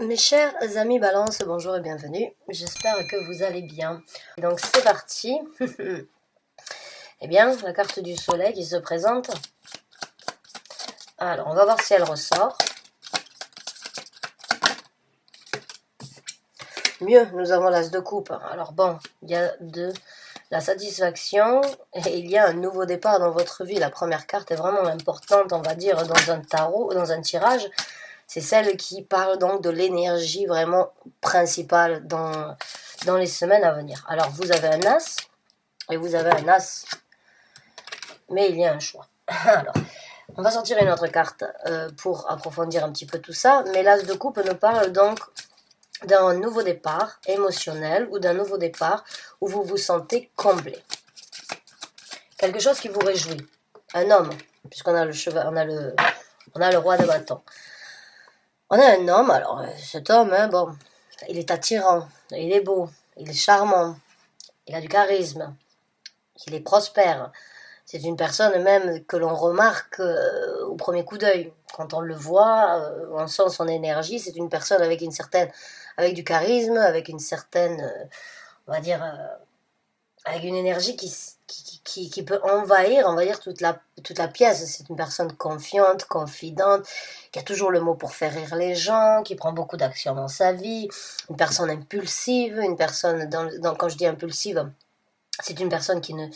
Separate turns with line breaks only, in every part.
Mes chers amis Balance, bonjour et bienvenue. J'espère que vous allez bien. Donc c'est parti. Eh bien, la carte du soleil qui se présente. Alors, on va voir si elle ressort. Mieux, nous avons l'as de coupe. Alors bon, il y a de la satisfaction et il y a un nouveau départ dans votre vie. La première carte est vraiment importante, on va dire, dans un tarot, dans un tirage. C'est celle qui parle donc de l'énergie vraiment principale dans les semaines à venir. Alors, vous avez un as et vous avez un as, mais il y a un choix. Alors, on va sortir une autre carte pour approfondir un petit peu tout ça. Mais l'as de coupe nous parle donc d'un nouveau départ émotionnel ou d'un nouveau départ où vous vous sentez comblé. Quelque chose qui vous réjouit. Un homme, puisqu'on a le cheval, on a le roi de bâton. On a un homme, alors cet homme, bon, il est attirant, il est beau, il est charmant, il a du charisme, il est prospère. C'est une personne même que l'on remarque au premier coup d'œil. Quand on le voit, on sent son énergie. C'est une personne avec avec du charisme, avec une certaine, on va dire, avec une énergie qui peut envahir, on va dire, toute la pièce. C'est une personne confiante, confidente, qui a toujours le mot pour faire rire les gens, qui prend beaucoup d'actions dans sa vie, une personne impulsive, une personne, quand je dis impulsive, c'est une personne qui ne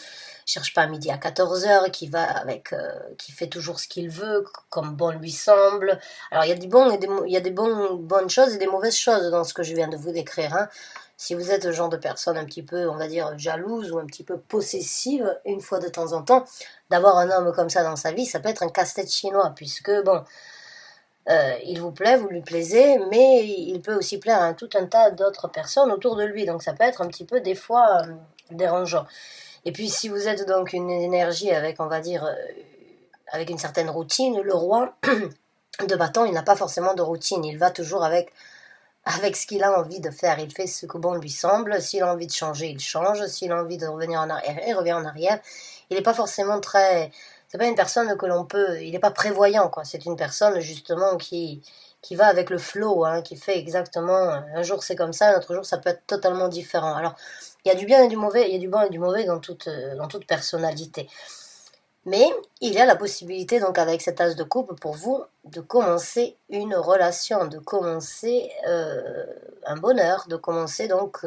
cherche pas à midi à 14h, qui fait toujours ce qu'il veut, comme bon lui semble. Alors il y a des bonnes choses et des mauvaises choses dans ce que je viens de vous décrire, hein. Si vous êtes le genre de personne un petit peu, on va dire, jalouse ou un petit peu possessive, une fois de temps en temps, d'avoir un homme comme ça dans sa vie, ça peut être un casse-tête chinois, puisque, bon, il vous plaît, vous lui plaisez, mais il peut aussi plaire à tout un tas d'autres personnes autour de lui, donc ça peut être un petit peu, des fois, dérangeant. Et puis, si vous êtes donc une énergie avec, on va dire, avec une certaine routine, le roi de bâton, il n'a pas forcément de routine, il va toujours avec ce qu'il a envie de faire, il fait ce que bon lui semble. S'il a envie de changer, il change. S'il a envie de revenir en arrière, il revient en arrière. Il n'est pas forcément c'est pas une personne que l'on peut... Il n'est pas prévoyant, quoi. C'est une personne, justement, qui va avec le flow, hein, qui fait exactement... Un jour, c'est comme ça, un autre jour, ça peut être totalement différent. Alors, il y a du bien et du mauvais, il y a du bon et du mauvais dans toute personnalité. Mais il y a la possibilité, donc avec cet as de coupe, pour vous, de commencer une relation, de commencer un bonheur, de commencer donc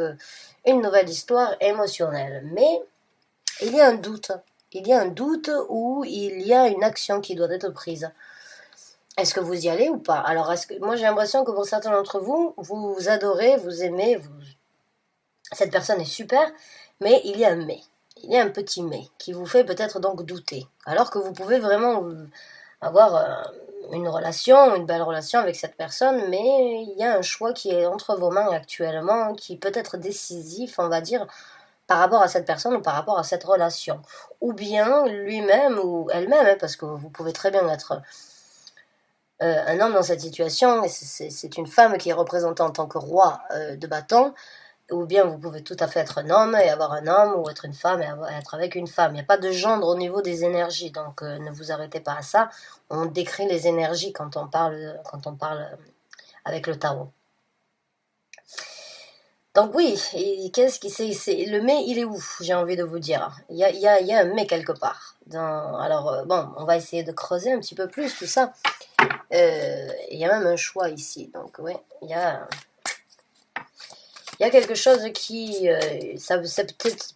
une nouvelle histoire émotionnelle. Mais il y a un doute. Il y a un doute où il y a une action qui doit être prise. Est-ce que vous y allez ou pas? Alors, moi j'ai l'impression que pour certains d'entre vous, vous adorez, vous aimez, cette personne est super, mais il y a un mais. Il y a un petit mais qui vous fait peut-être donc douter. Alors que vous pouvez vraiment avoir une belle relation avec cette personne, mais il y a un choix qui est entre vos mains actuellement, qui peut être décisif, on va dire, par rapport à cette personne ou par rapport à cette relation. Ou bien lui-même ou elle-même, hein, parce que vous pouvez très bien être un homme dans cette situation, et c'est une femme qui est représentée en tant que roi de bâton, ou bien vous pouvez tout à fait être un homme et avoir un homme, ou être une femme et être avec une femme. Il n'y a pas de gendre au niveau des énergies, donc ne vous arrêtez pas à ça. On décrit les énergies quand on parle avec le tarot. Donc oui, qu'est-ce qui c'est le mais, il est où? J'ai envie de vous dire. Il y a un mais quelque part. Alors bon, on va essayer de creuser un petit peu plus tout ça. Il y a même un choix ici, donc oui, il y a quelque chose qui...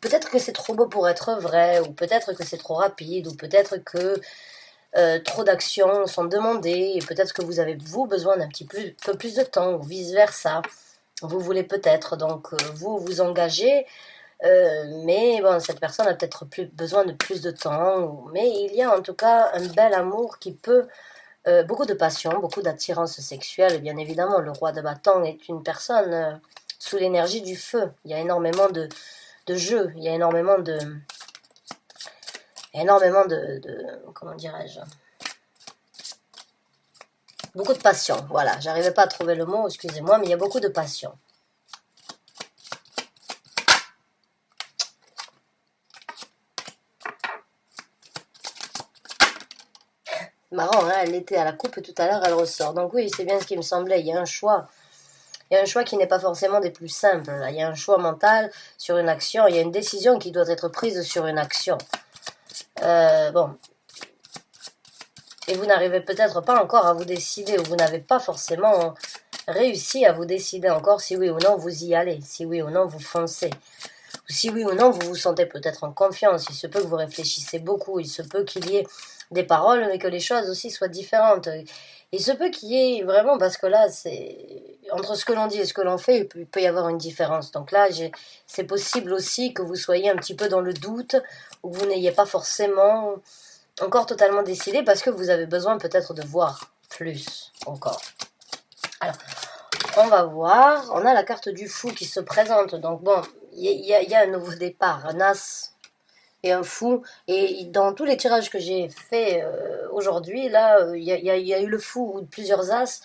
peut-être que c'est trop beau pour être vrai, ou peut-être que c'est trop rapide, ou peut-être que trop d'actions sont demandées, et peut-être que vous avez, besoin d'un peu plus de temps, ou vice-versa. Vous voulez peut-être, donc, vous engager, mais bon, cette personne a peut-être besoin de plus de temps, mais il y a en tout cas un bel amour qui peut... beaucoup de passion, beaucoup d'attirance sexuelle, bien évidemment. Le roi de bâton est une personne... sous l'énergie du feu. Il y a énormément de jeux, il y a énormément de comment dirais-je, beaucoup de passion, voilà, j'arrivais pas à trouver le mot, excusez-moi, mais il y a beaucoup de passion. Marrant, hein, elle était à la coupe tout à l'heure, elle ressort. Donc oui, c'est bien ce qui me semblait, il y a un choix. il y a un choix qui n'est pas forcément des plus simples. Là. Il y a un choix mental sur une action, il y a une décision qui doit être prise sur une action. Bon. Et vous n'arrivez peut-être pas encore à vous décider, ou vous n'avez pas forcément réussi à vous décider encore si oui ou non vous y allez, si oui ou non vous foncez. Ou si oui ou non vous vous sentez peut-être en confiance. Il se peut que vous réfléchissez beaucoup, il se peut qu'il y ait des paroles, mais que les choses aussi soient différentes. Il se peut qu'il y ait vraiment, parce que là, c'est entre ce que l'on dit et ce que l'on fait, il peut y avoir une différence. Donc là, c'est possible aussi que vous soyez un petit peu dans le doute, ou que vous n'ayez pas forcément encore totalement décidé, parce que vous avez besoin peut-être de voir plus encore. Alors, on va voir, on a la carte du fou qui se présente, donc bon, il y a un nouveau départ, un as et un fou, et dans tous les tirages que j'ai fait aujourd'hui, là, il y a eu le fou ou plusieurs as,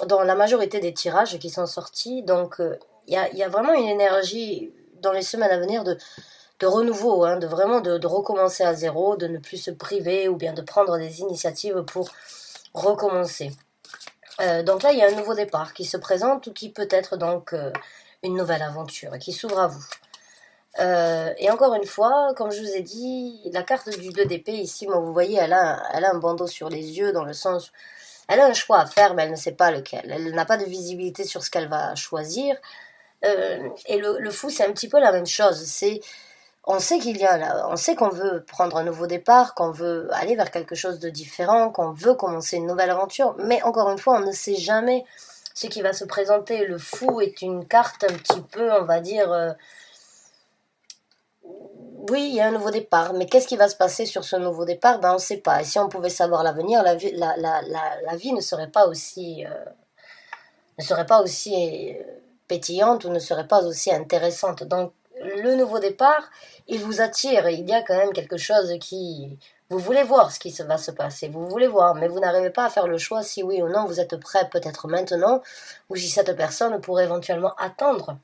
dans la majorité des tirages qui sont sortis, donc il y a vraiment une énergie dans les semaines à venir de renouveau, hein, de vraiment de recommencer à zéro, de ne plus se priver ou bien de prendre des initiatives pour recommencer. Donc là, il y a un nouveau départ qui se présente ou qui peut être donc une nouvelle aventure qui s'ouvre à vous. Et encore une fois, comme je vous ai dit, la carte du 2 d'épée ici, moi, vous voyez, elle a un bandeau sur les yeux dans le sens où elle a un choix à faire, mais elle ne sait pas lequel. Elle n'a pas de visibilité sur ce qu'elle va choisir. Et le fou, c'est un petit peu la même chose. On sait on sait qu'on veut prendre un nouveau départ, qu'on veut aller vers quelque chose de différent, qu'on veut commencer une nouvelle aventure, mais encore une fois, on ne sait jamais ce qui va se présenter. Le fou est une carte un petit peu, on va dire, oui, il y a un nouveau départ, mais qu'est-ce qui va se passer sur ce nouveau départ? Ben, on ne sait pas. Et si on pouvait savoir l'avenir, la vie ne serait pas aussi, pétillante ou ne serait pas aussi intéressante. Donc, le nouveau départ, il vous attire. Il y a quand même quelque chose qui... Vous voulez voir ce qui va se passer, vous voulez voir, mais vous n'arrivez pas à faire le choix si oui ou non vous êtes prêt peut-être maintenant, ou si cette personne pourrait éventuellement attendre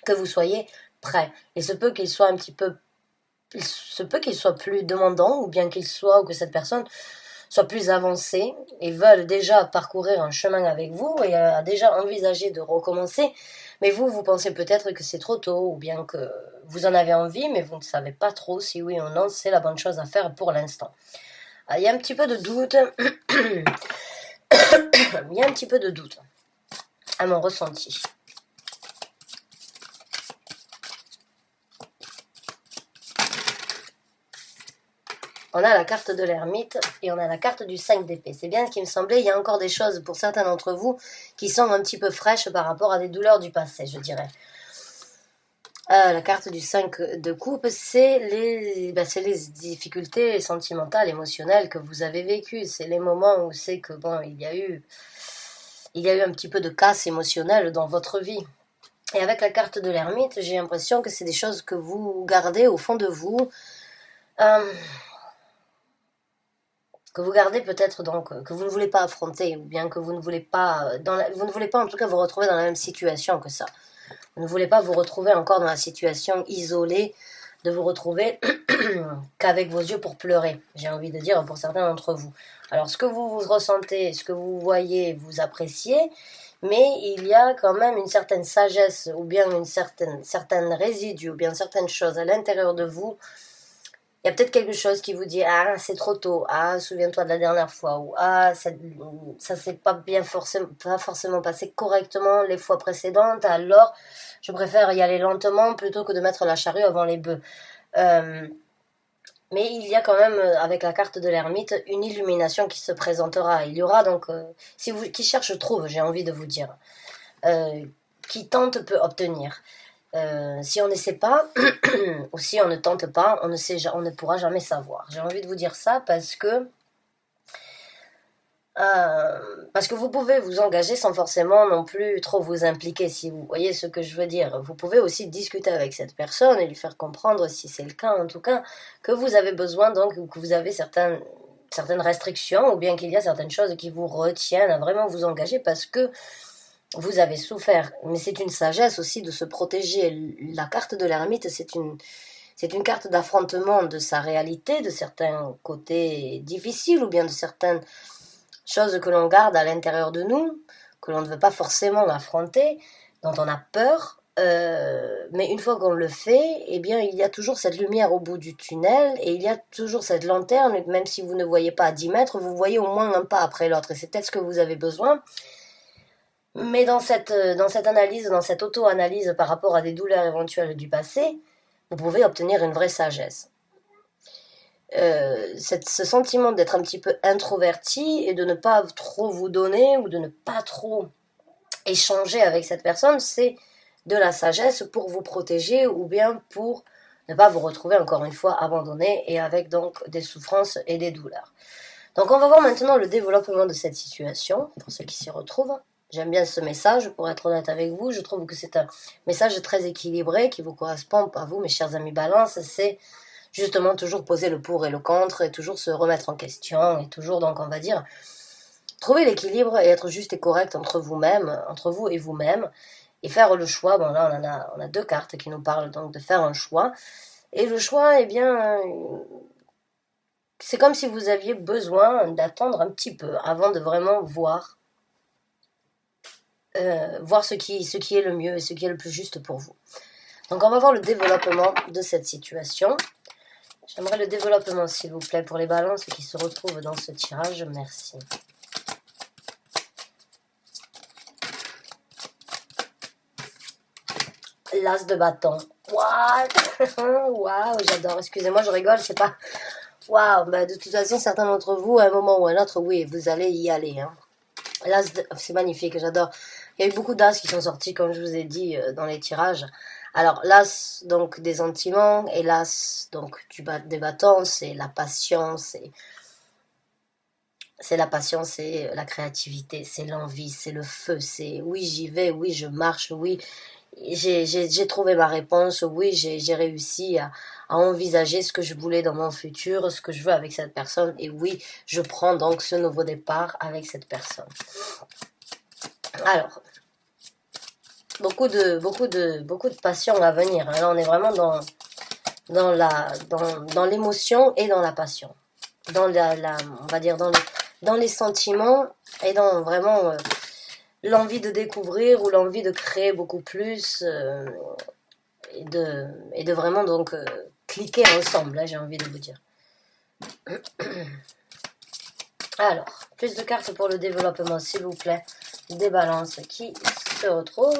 que vous soyez prêt. Il se peut qu'il soit un petit peu... Il se peut qu'il soit plus demandant, ou bien qu'il soit, ou que cette personne soit plus avancée et veulent déjà parcourir un chemin avec vous et a déjà envisagé de recommencer, mais vous pensez peut-être que c'est trop tôt ou bien que vous en avez envie, mais vous ne savez pas trop si oui ou non c'est la bonne chose à faire pour l'instant. Il y a un petit peu de doute, il y a un petit peu de doute à mon ressenti. On a la carte de l'ermite et on a la carte du 5 d'épée. C'est bien ce qui me semblait. Il y a encore des choses pour certains d'entre vous qui sont un petit peu fraîches par rapport à des douleurs du passé, je dirais. La carte du 5 de coupe, c'est les difficultés sentimentales, émotionnelles que vous avez vécues. C'est les moments où c'est que, bon, il y a eu un petit peu de casse émotionnelle dans votre vie. Et avec la carte de l'ermite, j'ai l'impression que c'est des choses que vous gardez au fond de vous. Que vous gardez peut-être donc, que vous ne voulez pas affronter, ou bien que vous ne voulez pas, vous ne voulez pas en tout cas vous retrouver dans la même situation que ça. Vous ne voulez pas vous retrouver encore dans la situation isolée, de vous retrouver qu'avec vos yeux pour pleurer, j'ai envie de dire pour certains d'entre vous. Alors ce que vous ressentez, ce que vous voyez, vous appréciez, mais il y a quand même une certaine sagesse, ou bien une certaine résidus, ou bien certaines choses à l'intérieur de vous. Il y a peut-être quelque chose qui vous dit « Ah, c'est trop tôt. Ah, souviens-toi de la dernière fois. » Ou « Ah, ça s'est pas forcément passé correctement les fois précédentes. Alors, je préfère y aller lentement plutôt que de mettre la charrue avant les bœufs. » Mais il y a quand même, avec la carte de l'ermite, une illumination qui se présentera. Il y aura donc, qui cherche trouve, j'ai envie de vous dire. Qui tente peut obtenir. Si on n'essaie pas ou si on ne tente pas, on ne pourra jamais savoir. J'ai envie de vous dire ça parce que vous pouvez vous engager sans forcément non plus trop vous impliquer, si vous voyez ce que je veux dire. Vous pouvez aussi discuter avec cette personne et lui faire comprendre, si c'est le cas en tout cas, que vous avez besoin donc, ou que vous avez certaines restrictions, ou bien qu'il y a certaines choses qui vous retiennent à vraiment vous engager parce que vous avez souffert, mais c'est une sagesse aussi de se protéger. La carte de l'ermite, c'est une carte d'affrontement de sa réalité, de certains côtés difficiles ou bien de certaines choses que l'on garde à l'intérieur de nous, que l'on ne veut pas forcément affronter, dont on a peur. Mais une fois qu'on le fait, eh bien, il y a toujours cette lumière au bout du tunnel et il y a toujours cette lanterne, même si vous ne voyez pas à 10 mètres, vous voyez au moins un pas après l'autre et c'est peut-être ce que vous avez besoin. Mais dans cette analyse, dans cette auto-analyse par rapport à des douleurs éventuelles du passé, vous pouvez obtenir une vraie sagesse. Ce sentiment d'être un petit peu introverti et de ne pas trop vous donner ou de ne pas trop échanger avec cette personne, c'est de la sagesse pour vous protéger ou bien pour ne pas vous retrouver encore une fois abandonné et avec donc des souffrances et des douleurs. Donc on va voir maintenant le développement de cette situation pour ceux qui s'y retrouvent. J'aime bien ce message, pour être honnête avec vous. Je trouve que c'est un message très équilibré qui vous correspond à vous, mes chers amis Balance. C'est justement toujours poser le pour et le contre et toujours se remettre en question et toujours, donc on va dire, trouver l'équilibre et être juste et correct entre vous-même, entre vous et vous-même et faire le choix. Bon là on a deux cartes qui nous parlent donc de faire un choix. Et le choix, eh bien, c'est comme si vous aviez besoin d'attendre un petit peu avant de vraiment voir ce qui est le mieux et ce qui est le plus juste pour vous. Donc on va voir le développement de cette situation. J'aimerais le développement s'il vous plaît pour les balances qui se retrouvent dans ce tirage. Merci. L'as de bâton. Waouh, wow, j'adore. Excusez-moi, je rigole, c'est pas... Waouh, bah de toute façon, certains d'entre vous, à un moment ou à un autre, oui, vous allez y aller. Hein. C'est magnifique, j'adore. Il y a eu beaucoup d'as qui sont sortis, comme je vous ai dit, dans les tirages. Alors, l'as, donc, des sentiments, et l'as, donc, des bâtons, c'est la passion, c'est la passion, c'est la créativité, c'est l'envie, c'est le feu, c'est oui, j'y vais, oui, je marche, oui, j'ai trouvé ma réponse, oui, j'ai réussi à envisager ce que je voulais dans mon futur, ce que je veux avec cette personne, et oui, je prends donc ce nouveau départ avec cette personne. Alors, beaucoup de passion à venir. Hein. Là, on est vraiment dans l'émotion et dans la passion. Dans on va dire dans les sentiments et dans vraiment l'envie de découvrir ou l'envie de créer beaucoup plus et de vraiment donc cliquer ensemble, là j'ai envie de vous dire. Alors, plus de cartes pour le développement s'il vous plaît, des balances qui se retrouvent.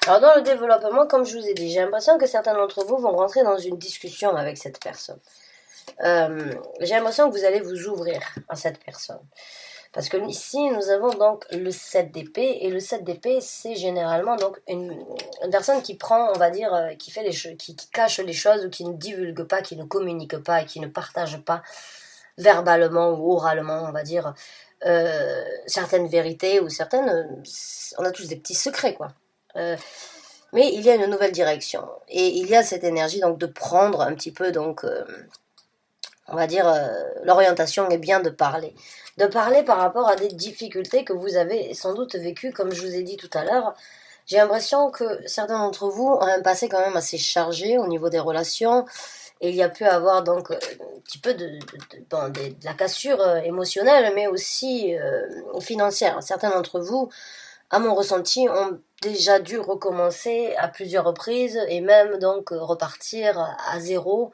Alors dans le développement, comme je vous ai dit, j'ai l'impression que certains d'entre vous vont rentrer dans une discussion avec cette personne. J'ai l'impression que vous allez vous ouvrir à cette personne. Parce que ici, nous avons donc le 7 d'épée, et le 7 d'épée, c'est généralement donc une personne qui prend, on va dire, qui fait qui cache les choses, ou qui ne divulgue pas, qui ne communique pas, et qui ne partage pas verbalement ou oralement, on va dire, certaines vérités, ou certaines... on a tous des petits secrets, quoi. Mais il y a une nouvelle direction, et il y a cette énergie donc de prendre un petit peu, donc... on va dire, l'orientation est bien de parler. De parler par rapport à des difficultés que vous avez sans doute vécues, comme je vous ai dit tout à l'heure. J'ai l'impression que certains d'entre vous ont un passé quand même assez chargé au niveau des relations. Et il y a pu avoir donc un petit peu de la cassure émotionnelle, mais aussi financière. Certains d'entre vous, à mon ressenti, ont déjà dû recommencer à plusieurs reprises et même donc repartir à zéro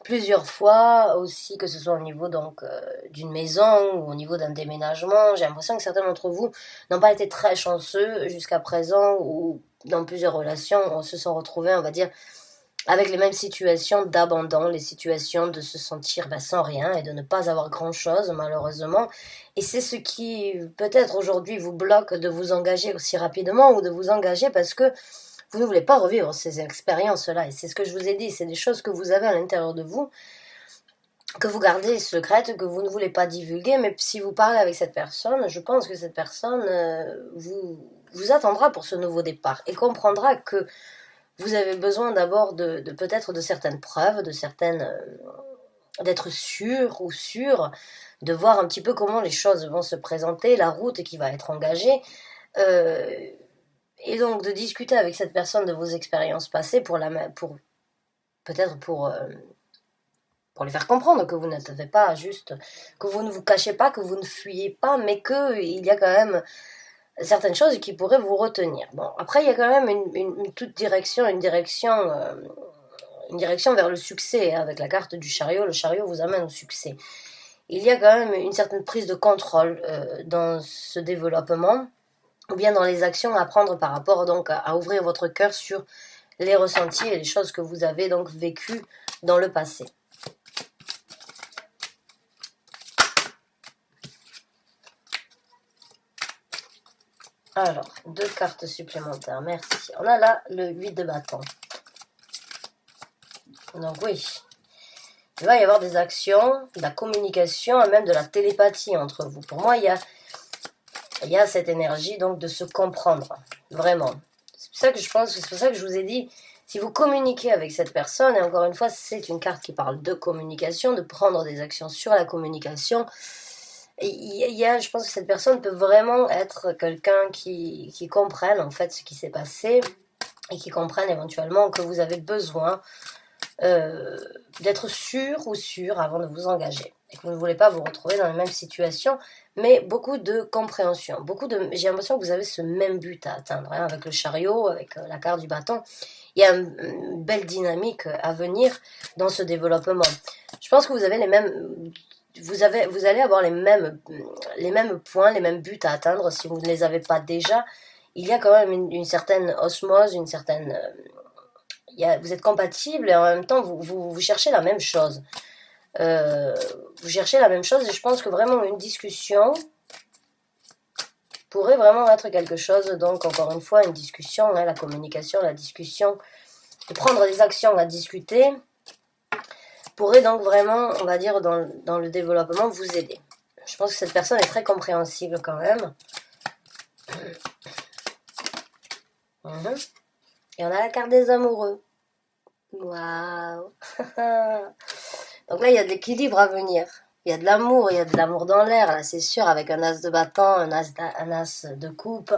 plusieurs fois aussi, que ce soit au niveau donc d'une maison ou au niveau d'un déménagement. J'ai l'impression que certains d'entre vous n'ont pas été très chanceux jusqu'à présent, ou dans plusieurs relations on se sont retrouvés, on va dire, avec les mêmes situations d'abandon, les situations de se sentir sans rien et de ne pas avoir grand chose malheureusement. Et c'est ce qui peut-être aujourd'hui vous bloque de vous engager aussi rapidement, ou de vous engager parce que vous ne voulez pas revivre ces expériences-là. Et c'est ce que je vous ai dit, c'est des choses que vous avez à l'intérieur de vous, que vous gardez secrètes, que vous ne voulez pas divulguer. Mais si vous parlez avec cette personne, je pense que cette personne vous attendra pour ce nouveau départ et comprendra que vous avez besoin d'abord de peut-être de certaines preuves, d'être sûr ou sûr, de voir un petit peu comment les choses vont se présenter, la route qui va être engagée. et donc de discuter avec cette personne de vos expériences passées peut-être pour lui faire comprendre que vous n'avez pas juste, que vous ne vous cachez pas, que vous ne fuyez pas, mais qu'il y a quand même certaines choses qui pourraient vous retenir. Bon, après, il y a quand même une toute direction, une direction vers le succès, hein, avec la carte du chariot. Le chariot vous amène au succès. Il y a quand même une certaine prise de contrôle dans ce développement, ou bien dans les actions à prendre par rapport donc à ouvrir votre cœur sur les ressentis et les choses que vous avez donc vécues dans le passé. Alors, 2 cartes supplémentaires, merci. On a là le 8 de bâton. Donc oui, il va y avoir des actions, de la communication et même de la télépathie entre vous. Pour moi, il y a cette énergie donc de se comprendre, vraiment. C'est pour ça que je pense, c'est pour ça que je vous ai dit, si vous communiquez avec cette personne, et encore une fois, c'est une carte qui parle de communication, de prendre des actions sur la communication. Je pense que cette personne peut vraiment être quelqu'un qui comprenne en fait ce qui s'est passé et qui comprenne éventuellement que vous avez besoin d'être sûr ou sûre avant de vous engager et que vous ne voulez pas vous retrouver dans la même situation, mais beaucoup de compréhension, j'ai l'impression que vous avez ce même but à atteindre, hein, avec le chariot, avec la carte du bâton. Il y a une belle dynamique à venir dans ce développement. Je pense que vous avez les mêmes... Vous allez avoir les mêmes points, les mêmes buts à atteindre si vous ne les avez pas déjà. Il y a quand même une certaine osmose, une certaine... vous êtes compatibles et en même temps vous cherchez la même chose. Vous cherchez la même chose et je pense que vraiment une discussion pourrait vraiment être quelque chose. Donc encore une fois, une discussion, hein, la communication, la discussion, de prendre des actions à discuter pourrait donc vraiment, on va dire, dans le développement, vous aider. Je pense que cette personne est très compréhensible quand même. Et on a la carte des amoureux. Waouh. Donc là, il y a de l'équilibre à venir. Il y a de l'amour, il y a de l'amour dans l'air, là, c'est sûr, avec un as de bâton, un as de coupe,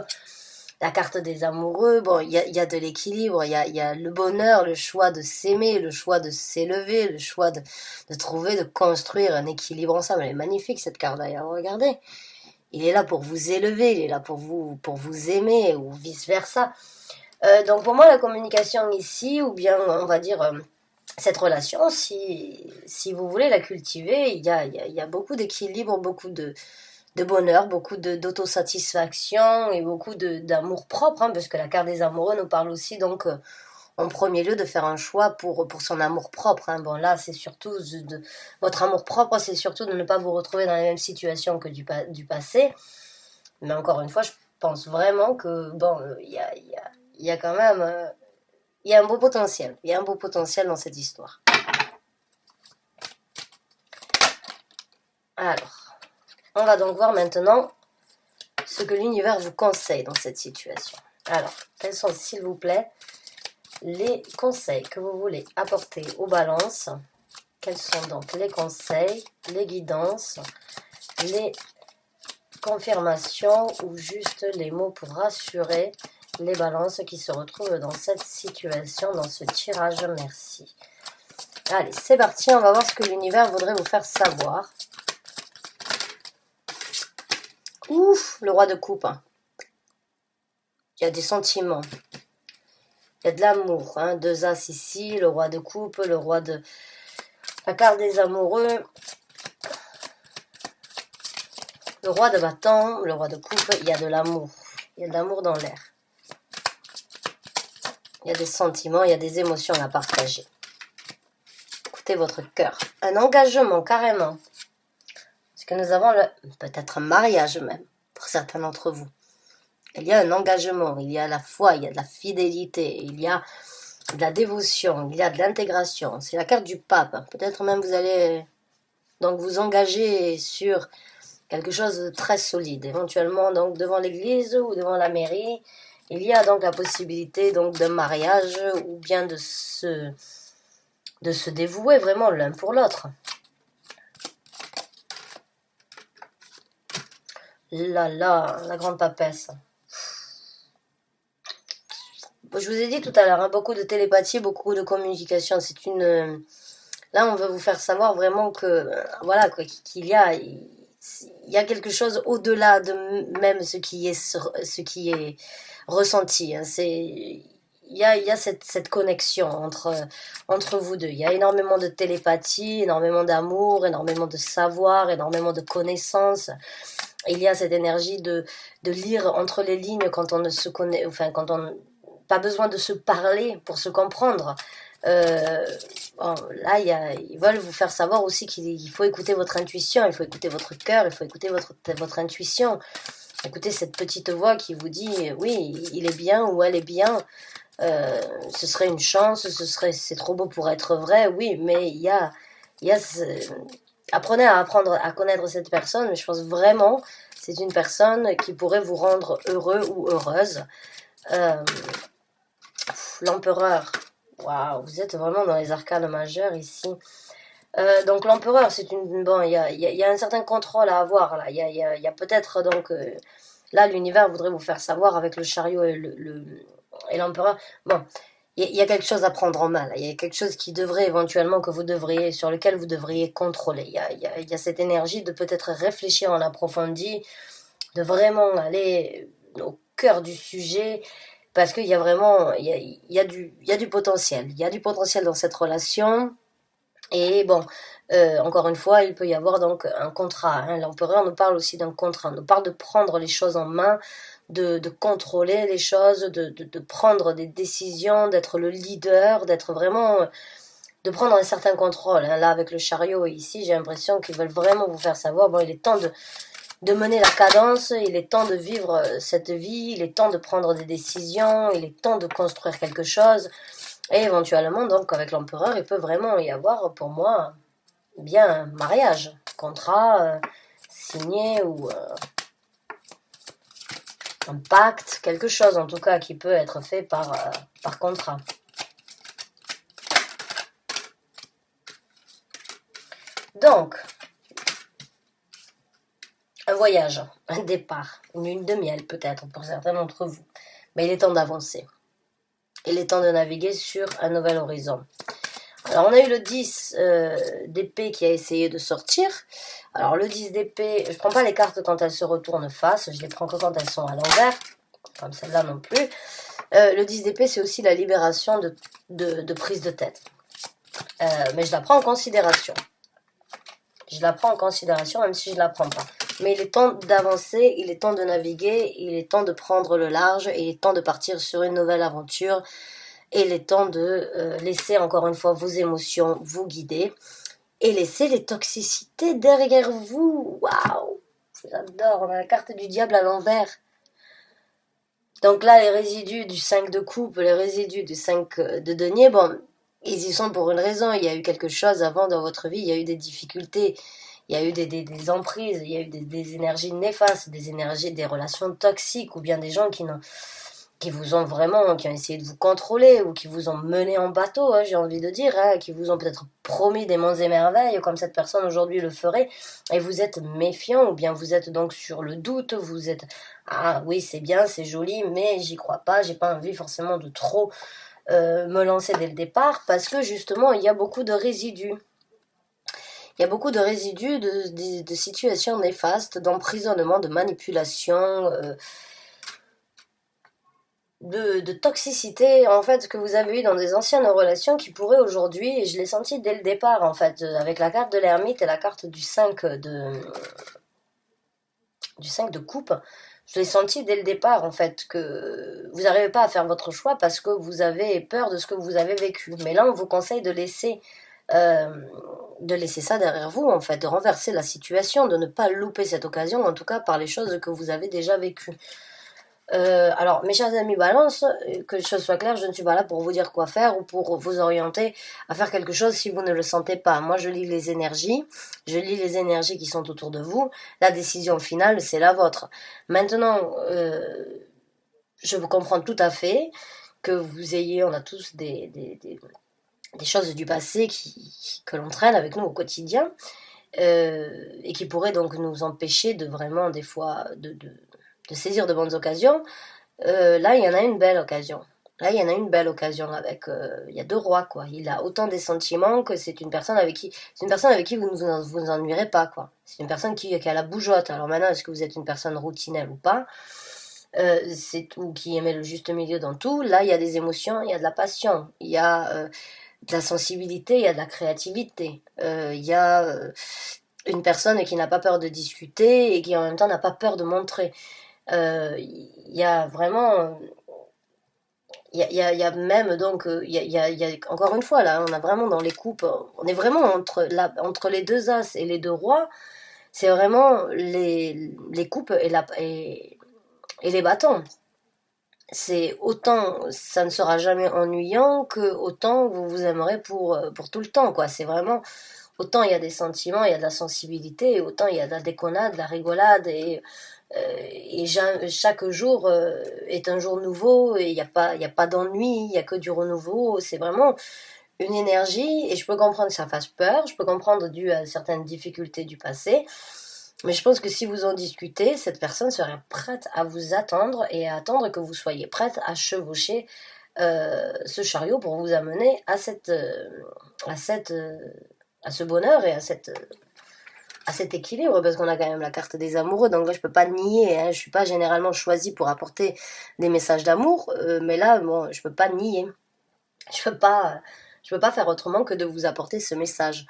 la carte des amoureux. Bon, il y a de l'équilibre, il y a le bonheur, le choix de s'aimer, le choix de s'élever, le choix de trouver, de construire un équilibre ensemble. Elle est magnifique, cette carte d'ailleurs, regardez. Il est là pour vous élever, il est là pour vous aimer, ou vice-versa. Donc pour moi, la communication ici, ou bien, on va dire... cette relation, si vous voulez la cultiver, il y a beaucoup d'équilibre, beaucoup de bonheur, beaucoup d'autosatisfaction et beaucoup d'amour propre, hein, parce que la carte des amoureux nous parle aussi donc en premier lieu de faire un choix pour son amour propre. Hein. Bon là, c'est surtout votre amour propre, c'est surtout de ne pas vous retrouver dans la même situation que du passé. Mais encore une fois, je pense vraiment que bon, il y a quand même... il y a un beau potentiel. Il y a un beau potentiel dans cette histoire. Alors, on va donc voir maintenant ce que l'univers vous conseille dans cette situation. Alors, quels sont, s'il vous plaît, les conseils que vous voulez apporter aux balances? Quels sont donc les conseils, les guidances, les confirmations ou juste les mots pour rassurer les balances qui se retrouvent dans cette situation, dans ce tirage? Merci. Allez, c'est parti, on va voir ce que l'univers voudrait vous faire savoir. Ouf, le roi de coupe. Hein. Il y a des sentiments. Il y a de l'amour. Hein. 2 as ici, le roi de coupe, le roi de... la carte des amoureux. Le roi de bâton, le roi de coupe, il y a de l'amour. Il y a de l'amour dans l'air. Il y a des sentiments, il y a des émotions à partager. Écoutez votre cœur. Un engagement, carrément. Parce que nous avons peut-être un mariage même, pour certains d'entre vous. Il y a un engagement, il y a la foi, il y a de la fidélité, il y a de la dévotion, il y a de l'intégration. C'est la carte du pape. Peut-être même vous allez donc vous engager sur quelque chose de très solide. Éventuellement donc devant l'église ou devant la mairie. Il y a donc la possibilité donc d'un mariage ou bien de se dévouer vraiment l'un pour l'autre. Là, la grande papesse. je vous ai dit tout à l'heure, hein, beaucoup de télépathie, beaucoup de communication. C'est une... Là, on veut vous faire savoir vraiment que, voilà, quoi, il y a quelque chose au-delà de même ce qui est ressenti. Hein. Il y a cette connexion entre vous deux. Il y a énormément de télépathie, énormément d'amour, énormément de savoir, énormément de connaissances. Il y a cette énergie de lire entre les lignes quand on ne se connaît, enfin, quand on pas besoin de se parler pour se comprendre. Euh, bon, là, ils veulent vous faire savoir aussi qu'il faut écouter votre intuition, il faut écouter votre cœur, il faut écouter votre intuition. Écoutez cette petite voix qui vous dit oui, il est bien ou elle est bien. Ce serait une chance, c'est trop beau pour être vrai, oui, mais il y a apprenez à apprendre à connaître cette personne, mais je pense vraiment c'est une personne qui pourrait vous rendre heureux ou heureuse. Euh, L'empereur, waouh, vous êtes vraiment dans les arcanes majeures ici. Donc l'empereur, c'est une bon, il y a un certain contrôle à avoir là. Il y a peut-être donc là l'univers voudrait vous faire savoir avec le chariot et l'empereur. Bon, il y a quelque chose à prendre en main. Là. Il y a quelque chose qui devrait éventuellement sur lequel vous devriez contrôler. Il y a cette énergie de peut-être réfléchir en approfondi, de vraiment aller au cœur du sujet. Parce qu'il y a vraiment, il y a du potentiel. Il y a du potentiel dans cette relation. Et bon, encore une fois, il peut y avoir donc un contrat. Hein. L'empereur nous parle aussi d'un contrat. On nous parle de prendre les choses en main, de contrôler les choses, de prendre des décisions, d'être le leader, d'être vraiment... de prendre un certain contrôle. Hein. Là, avec le chariot ici, j'ai l'impression qu'ils veulent vraiment vous faire savoir, bon, il est temps de mener la cadence, il est temps de vivre cette vie, il est temps de prendre des décisions, il est temps de construire quelque chose. Et éventuellement, donc, avec l'empereur, il peut vraiment y avoir, pour moi, bien un mariage, contrat signé ou un pacte, quelque chose en tout cas qui peut être fait par contrat. Donc, un voyage, un départ, une lune de miel peut-être pour certains d'entre vous. Mais il est temps d'avancer. Il est temps de naviguer sur un nouvel horizon. Alors on a eu le 10 d'épée qui a essayé de sortir. Alors le 10 d'épée, je ne prends pas les cartes quand elles se retournent face, je les prends que quand elles sont à l'envers, comme celle-là non plus. Le 10 d'épée c'est aussi la libération de prise de tête. Mais je la prends en considération. Je la prends en considération même si je ne la prends pas. Mais il est temps d'avancer, il est temps de naviguer, il est temps de prendre le large, il est temps de partir sur une nouvelle aventure. Et il est temps de laisser encore une fois vos émotions vous guider et laisser les toxicités derrière vous. Waouh, j'adore, on a la carte du diable à l'envers. Donc là, les résidus du 5 de coupe, les résidus du 5 de denier, bon, ils y sont pour une raison. Il y a eu quelque chose avant dans votre vie, il y a eu des difficultés, il y a eu des emprises, il y a eu des énergies néfastes, des énergies, des relations toxiques ou bien des gens qui vous ont vraiment, qui ont essayé de vous contrôler ou qui vous ont mené en bateau, hein, j'ai envie de dire, hein, qui vous ont peut-être promis des monts et merveilles comme cette personne aujourd'hui le ferait, et vous êtes méfiant ou bien vous êtes donc sur le doute, vous êtes ah oui c'est bien, c'est joli, mais j'y crois pas, j'ai pas envie forcément de trop me lancer dès le départ parce que justement il y a beaucoup de résidus. Il y a beaucoup de résidus de situations néfastes, d'emprisonnement, de manipulation, de toxicité en fait que vous avez eu dans des anciennes relations qui pourraient aujourd'hui, et je l'ai senti dès le départ en fait, avec la carte de l'ermite et la carte du 5 de coupe, je l'ai senti dès le départ en fait que vous n'arrivez pas à faire votre choix parce que vous avez peur de ce que vous avez vécu. Mais là on vous conseille euh, de laisser ça derrière vous en fait, de renverser la situation, de ne pas louper cette occasion, en tout cas par les choses que vous avez déjà vécues. Alors, mes chers amis Balance, que les choses soient claires, je ne suis pas là pour vous dire quoi faire ou pour vous orienter à faire quelque chose si vous ne le sentez pas. Moi, je lis les énergies qui sont autour de vous. La décision finale, c'est la vôtre. Maintenant, je vous comprends tout à fait que on a tous des choses du passé que l'on traîne avec nous au quotidien et qui pourraient donc nous empêcher de vraiment, des fois, de saisir de bonnes occasions. Là, il y en a une belle occasion. Là, il y en a une belle occasion avec, il y a deux rois, quoi. Il a autant des sentiments que c'est une personne avec qui vous ennuierez pas, quoi. C'est une personne qui a la bougeotte. Alors maintenant, est-ce que vous êtes une personne routinelle ou pas? C'est tout, qui aimait le juste milieu dans tout. Là, il y a des émotions, il y a de la passion, il y a de la sensibilité, il y a de la créativité. Il y a une personne qui n'a pas peur de discuter et qui en même temps n'a pas peur de montrer. Il y a vraiment il y a même donc, il y a, encore une fois, là, on a vraiment dans les coupes, on est vraiment entre les deux as et les deux rois, c'est vraiment les coupes et les bâtons. C'est autant, ça ne sera jamais ennuyant que autant vous vous aimerez pour tout le temps, quoi. C'est vraiment, autant il y a des sentiments, il y a de la sensibilité, et autant il y a de la déconnade, de la rigolade, et chaque jour est un jour nouveau, et il y a pas d'ennui, il y a que du renouveau. C'est vraiment une énergie, et je peux comprendre que ça fasse peur, je peux comprendre dû à certaines difficultés du passé, mais je pense que si vous en discutez, cette personne serait prête à vous attendre et à attendre que vous soyez prête à chevaucher ce chariot pour vous amener à cette, à ce bonheur et à cet équilibre, parce qu'on a quand même la carte des amoureux, donc là je peux pas nier, hein, je suis pas généralement choisie pour apporter des messages d'amour, mais là bon, je peux pas nier, je peux pas, je peux pas faire autrement que de vous apporter ce message.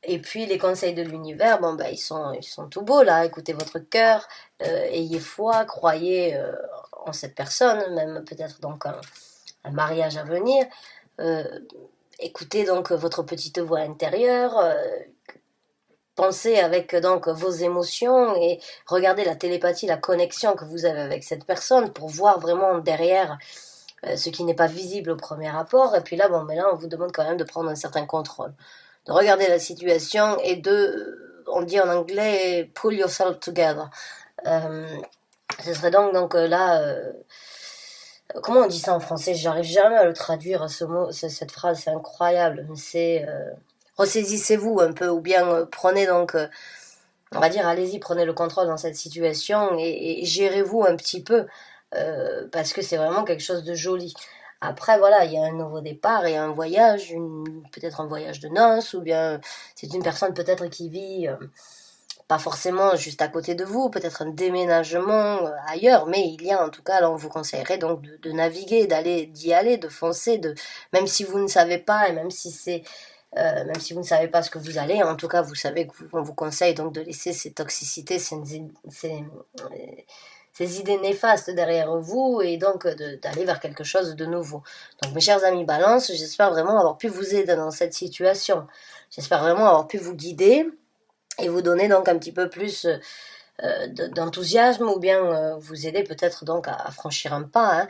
Et puis les conseils de l'univers, bon bah ils sont tout beaux là, écoutez votre cœur, ayez foi, croyez en cette personne, même peut-être donc un mariage à venir. Euh, Écoutez donc votre petite voix intérieure, pensez avec donc vos émotions et regardez la télépathie, la connexion que vous avez avec cette personne pour voir vraiment derrière ce qui n'est pas visible au premier rapport. Et puis là, bon, mais là, on vous demande quand même de prendre un certain contrôle, de regarder la situation et de, on dit en anglais, pull yourself together. Euh, Ce serait donc là, comment on dit ça en français? J'arrive jamais à le traduire, ce mot, cette phrase, c'est incroyable. C'est ressaisissez-vous un peu, ou bien prenez donc, on va dire, allez-y, prenez le contrôle dans cette situation et gérez-vous un petit peu, parce que c'est vraiment quelque chose de joli. Après, voilà, il y a un nouveau départ, il y a un voyage, peut-être un voyage de noces, ou bien c'est une personne peut-être qui vit pas forcément juste à côté de vous, peut-être un déménagement ailleurs, mais il y a en tout cas, là on vous conseillerait donc de naviguer, d'y aller, de foncer, même si vous ne savez pas, et même si vous ne savez pas ce que vous allez, en tout cas vous savez qu'on vous conseille donc de laisser ces toxicités, ces idées néfastes derrière vous, et donc d'aller vers quelque chose de nouveau. Donc mes chers amis Balance, j'espère vraiment avoir pu vous aider dans cette situation. J'espère vraiment avoir pu vous guider et vous donner donc un petit peu plus d'enthousiasme, ou bien vous aider peut-être donc à franchir un pas, hein.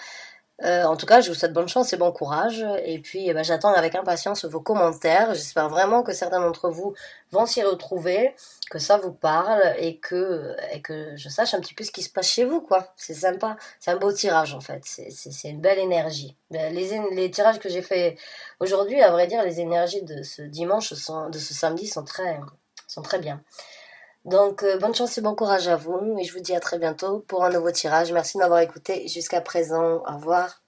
En tout cas, je vous souhaite bonne chance et bon courage. Et puis, eh ben, j'attends avec impatience vos commentaires. J'espère vraiment que certains d'entre vous vont s'y retrouver, que ça vous parle et que je sache un petit peu ce qui se passe chez vous, quoi. C'est sympa. C'est un beau tirage, en fait. C'est une belle énergie. Les tirages que j'ai fait aujourd'hui, à vrai dire, les énergies de ce dimanche, de ce samedi, sont très bien. Donc, bonne chance et bon courage à vous. Et je vous dis à très bientôt pour un nouveau tirage. Merci de m'avoir écouté jusqu'à présent. Au revoir.